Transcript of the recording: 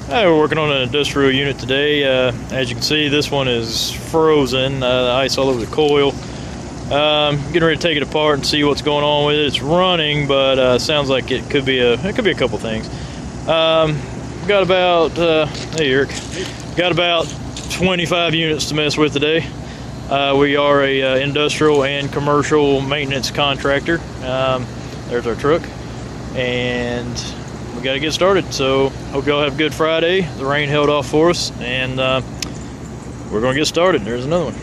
We're working on an industrial unit today. As you can see, this one is frozen, ice all over the coil. Getting ready to take it apart and see what's going on with it. It's running, but sounds like it could be a couple things. Got about hey Eric, got about 25 units to mess with today. We are a industrial and commercial maintenance contractor. There's our truck, and we got to get started. So hope y'all have a good Friday. The rain held off for us, and we're going to get started. There's another one.